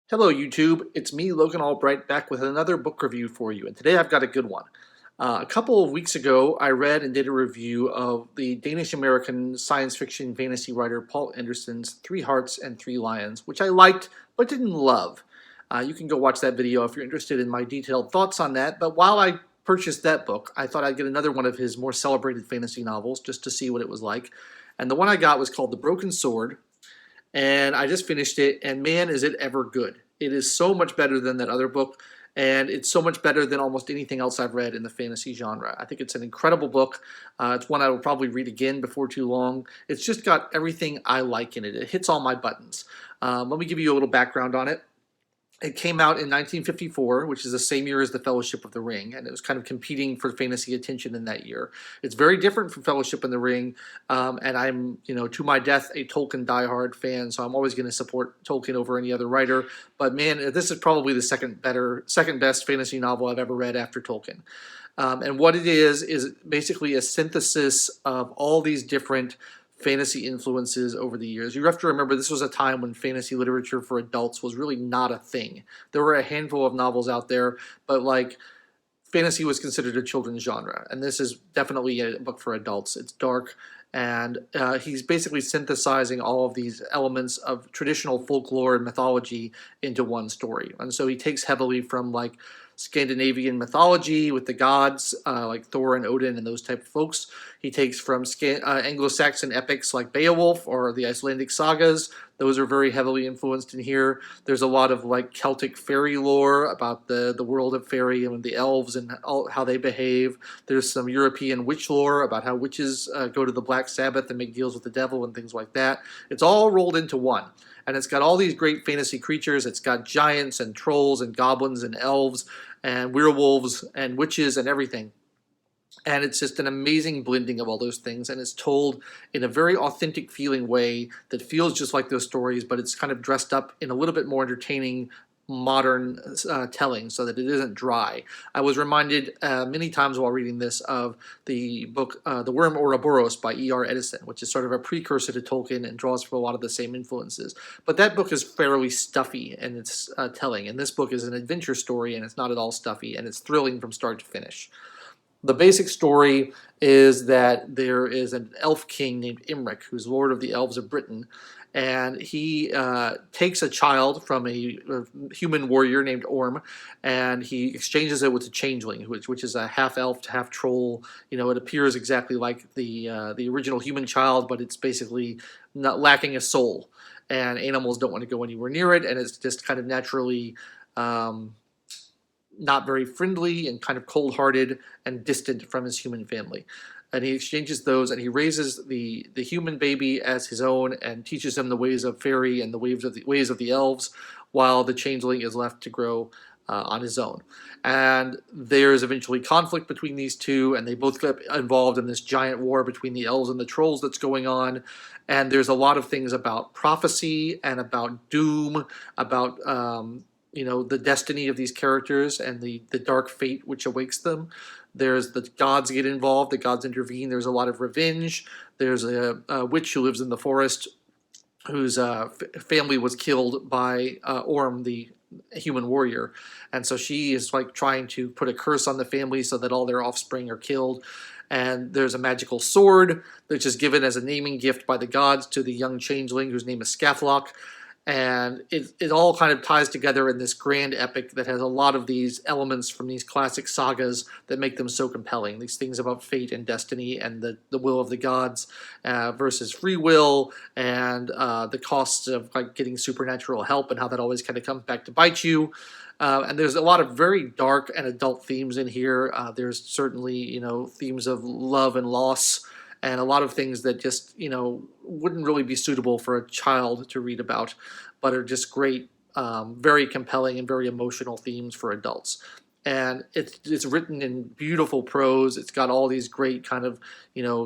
Hello, YouTube. It's me, Logan Albright, back with another book review for you. And today I've got a good one. A couple of weeks ago, I read and did a review of the Danish-American science fiction fantasy writer Poul Anderson's Three Hearts and Three Lions, which I liked but didn't love. You can go watch that video if you're interested in my detailed thoughts on that. But while I purchased that book, I thought I'd get another one of his more celebrated fantasy novels just to see what it was like. And the one I got was called The Broken Sword, and I just finished it, and man, is it ever good. It is so much better than that other book, and it's so much better than almost anything else I've read in the fantasy genre. I think it's an incredible book. It's one I will probably read again before too long. It's just got everything I like in it. It hits all my buttons. Let me give you a little background on it. It came out in 1954, which is the same year as The Fellowship of the Ring, and it was kind of competing for fantasy attention in that year. It's very different from Fellowship in the Ring, and I'm, to my death, a Tolkien diehard fan, so I'm always going to support Tolkien over any other writer. But man, this is probably the second best fantasy novel I've ever read after Tolkien. And what it is basically a synthesis of all these different fantasy influences over the years. You have to remember this was a time when fantasy literature for adults was really not a thing. There were a handful of novels out there, but fantasy was considered a children's genre, and this is definitely a book for adults. It's dark, and he's basically synthesizing all of these elements of traditional folklore and mythology into one story. And so he takes heavily from Scandinavian mythology with the gods like Thor and Odin and those type of folks. He takes from Anglo-Saxon epics like Beowulf or the Icelandic sagas. Those are very heavily influenced in here. There's a lot of Celtic fairy lore about the world of fairy and the elves and how they behave. There's some European witch lore about how witches go to the Black Sabbath and make deals with the devil and things like that. It's all rolled into one. And it's got all these great fantasy creatures. It's got giants and trolls and goblins and elves and werewolves and witches and everything. And it's just an amazing blending of all those things, and it's told in a very authentic feeling way that feels just like those stories, but it's kind of dressed up in a little bit more entertaining modern telling so that it isn't dry. I was reminded many times while reading this of the book The Worm Ouroboros by E.R. Edison, which is sort of a precursor to Tolkien and draws from a lot of the same influences. But that book is fairly stuffy in its telling, and this book is an adventure story, and it's not at all stuffy, and it's thrilling from start to finish. The basic story is that there is an elf king named Imric, who's lord of the elves of Britain, and he takes a child from a human warrior named Orm, and he exchanges it with a changeling, which is a half elf, half troll. It appears exactly like the original human child, but it's basically not lacking a soul, and animals don't want to go anywhere near it, and it's just kind of naturally not very friendly and kind of cold-hearted and distant from his human family. And he exchanges those, and he raises the human baby as his own and teaches him the ways of fairy and the ways of the elves, while the changeling is left to grow on his own. And there's eventually conflict between these two, and they both get involved in this giant war between the elves and the trolls that's going on. And there's a lot of things about prophecy and about doom, about the destiny of these characters and the dark fate which awakes them. There's the gods get involved, the gods intervene. There's a lot of revenge. There's a witch who lives in the forest whose family was killed by Orm, the human warrior. And so she is trying to put a curse on the family so that all their offspring are killed. And there's a magical sword which is given as a naming gift by the gods to the young changeling whose name is Skaflock. And it all kind of ties together in this grand epic that has a lot of these elements from these classic sagas that make them so compelling. These things about fate and destiny and the will of the gods versus free will, and the costs of getting supernatural help and how that always kind of comes back to bite you. And there's a lot of very dark and adult themes in here. There's certainly themes of love and loss, and a lot of things that just, wouldn't really be suitable for a child to read about, but are just great, very compelling and very emotional themes for adults. and it's written in beautiful prose. It's got all these great kind of,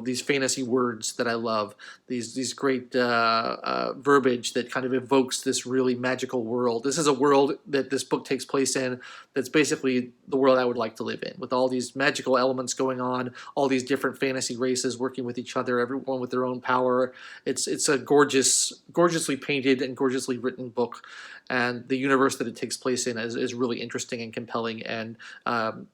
these fantasy words that I love. These great verbiage that kind of evokes this really magical world. This is a world that this book takes place in. That's basically the world I would like to live in, with all these magical elements going on, all these different fantasy races working with each other, everyone with their own power. It's a gorgeously painted and gorgeously written book, and the universe that it takes place in is really interesting and compelling, and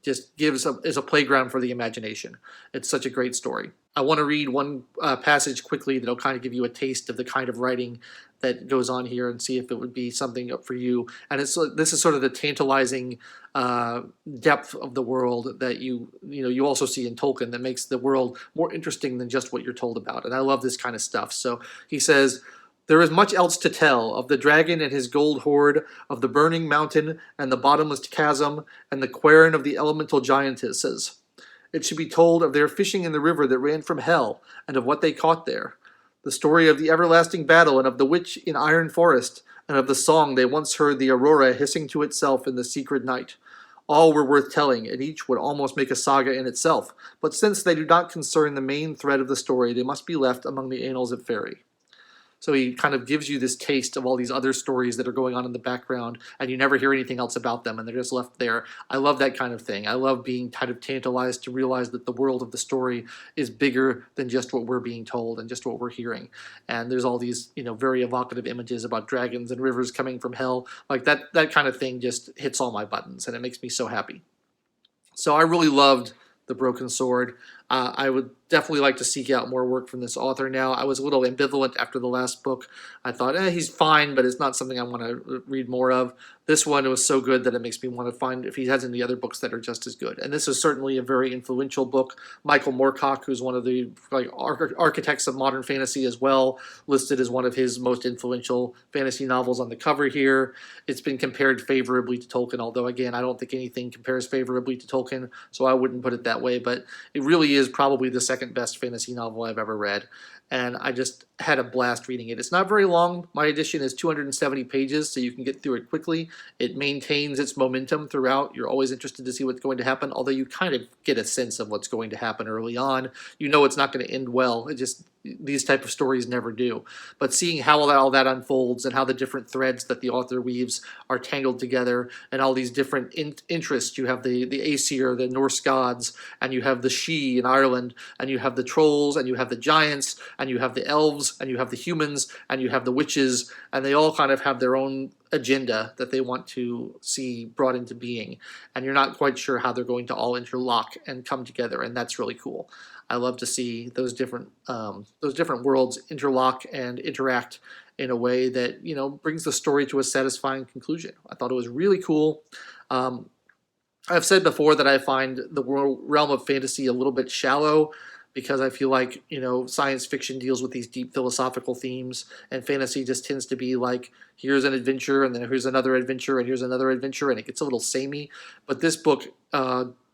just is a playground for the imagination. It's such a great story. I want to read one passage quickly that'll kind of give you a taste of the kind of writing that goes on here, and see if it would be something for you. And this is sort of the tantalizing depth of the world that you also see in Tolkien, that makes the world more interesting than just what you're told about. And I love this kind of stuff. So he says, "There is much else to tell of the dragon and his gold hoard, of the burning mountain and the bottomless chasm, and the quern of the elemental giantesses. It should be told of their fishing in the river that ran from hell, and of what they caught there. The story of the everlasting battle, and of the witch in Iron Forest, and of the song they once heard the aurora hissing to itself in the secret night. All were worth telling, and each would almost make a saga in itself, but since they do not concern the main thread of the story, they must be left among the annals of Faerie." So he kind of gives you this taste of all these other stories that are going on in the background, and you never hear anything else about them, and they're just left there. I love that kind of thing. I love being kind of tantalized to realize that the world of the story is bigger than just what we're being told and just what we're hearing. And there's all these, very evocative images about dragons and rivers coming from hell. Like that kind of thing just hits all my buttons, and it makes me so happy. So I really loved The Broken Sword. I would definitely like to seek out more work from this author now. I was a little ambivalent after the last book. I thought, he's fine, but it's not something I want to read more of. This one, it was so good that it makes me want to find if he has any other books that are just as good. And this is certainly a very influential book. Michael Moorcock, who's one of the architects of modern fantasy as well, listed as one of his most influential fantasy novels on the cover here. It's been compared favorably to Tolkien, although, again, I don't think anything compares favorably to Tolkien, so I wouldn't put it that way. But it really is probably the second best fantasy novel I've ever read, and I just had a blast reading it. It's not very long. My edition is 270 pages, so you can get through it quickly. It maintains its momentum throughout. You're always interested to see what's going to happen, although you kind of get a sense of what's going to happen early on. You know it's not going to end well. These type of stories never do. But seeing how all that unfolds, and how the different threads that the author weaves are tangled together, and all these different interests. You have the Aesir, the Norse gods, and you have the Sidhe in Ireland, and you have the trolls, and you have the giants, and you have the elves, and you have the humans, and you have the witches, and they all kind of have their own agenda that they want to see brought into being, and you're not quite sure how they're going to all interlock and come together, and that's really cool. I love to see those different worlds interlock and interact in a way that brings the story to a satisfying conclusion. I thought it was really cool. I've said before that I find the realm of fantasy a little bit shallow, because I feel like, science fiction deals with these deep philosophical themes, and fantasy just tends to be like, here's an adventure, and then here's another adventure, and here's another adventure, and it gets a little samey. But this book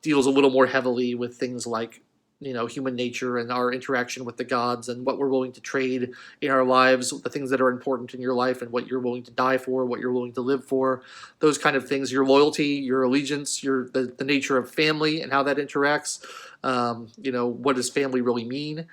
deals a little more heavily with things like, human nature and our interaction with the gods, and what we're willing to trade in our lives, the things that are important in your life, and what you're willing to die for, what you're willing to live for, those kind of things, your loyalty, your allegiance, the nature of family and how that interacts. What does family really mean?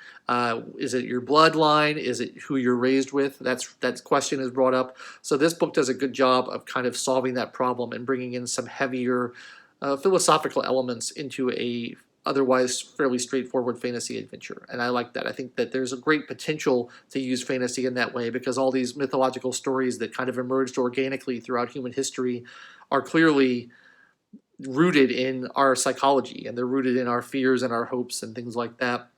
Is it your bloodline? Is it who you're raised with? That question is brought up. So this book does a good job of kind of solving that problem and bringing in some heavier philosophical elements into a otherwise fairly straightforward fantasy adventure. And I like that. I think that there's a great potential to use fantasy in that way, because all these mythological stories that kind of emerged organically throughout human history are clearly rooted in our psychology, and they're rooted in our fears and our hopes and things like that.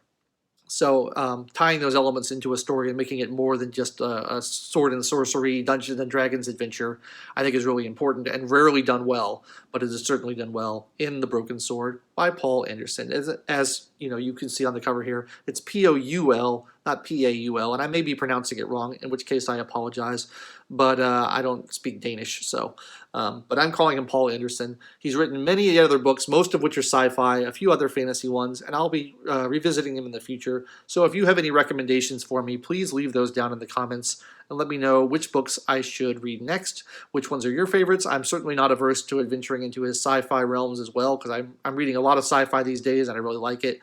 So tying those elements into a story and making it more than just a sword and sorcery, Dungeons and Dragons adventure, I think is really important, and rarely done well, but it is certainly done well in The Broken Sword by Poul Anderson. As you can see on the cover here, it's Poul, not P-A-U-L, and I may be pronouncing it wrong, in which case I apologize, but I don't speak Danish, so. But I'm calling him Poul Anderson. He's written many other books, most of which are sci-fi, a few other fantasy ones, and I'll be revisiting him in the future. So if you have any recommendations for me, please leave those down in the comments and let me know which books I should read next, which ones are your favorites. I'm certainly not averse to adventuring into his sci-fi realms as well, because I'm reading a lot of sci-fi these days and I really like it.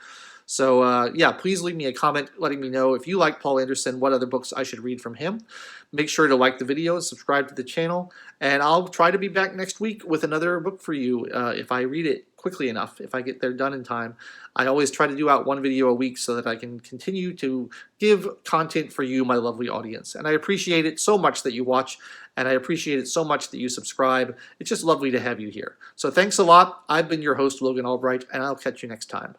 So yeah, please leave me a comment letting me know if you like Poul Anderson, what other books I should read from him. Make sure to like the video and subscribe to the channel, and I'll try to be back next week with another book for you if I read it quickly enough, if I get there done in time. I always try to do out one video a week so that I can continue to give content for you, my lovely audience. And I appreciate it so much that you watch, and I appreciate it so much that you subscribe. It's just lovely to have you here. So thanks a lot. I've been your host, Logan Albright, and I'll catch you next time.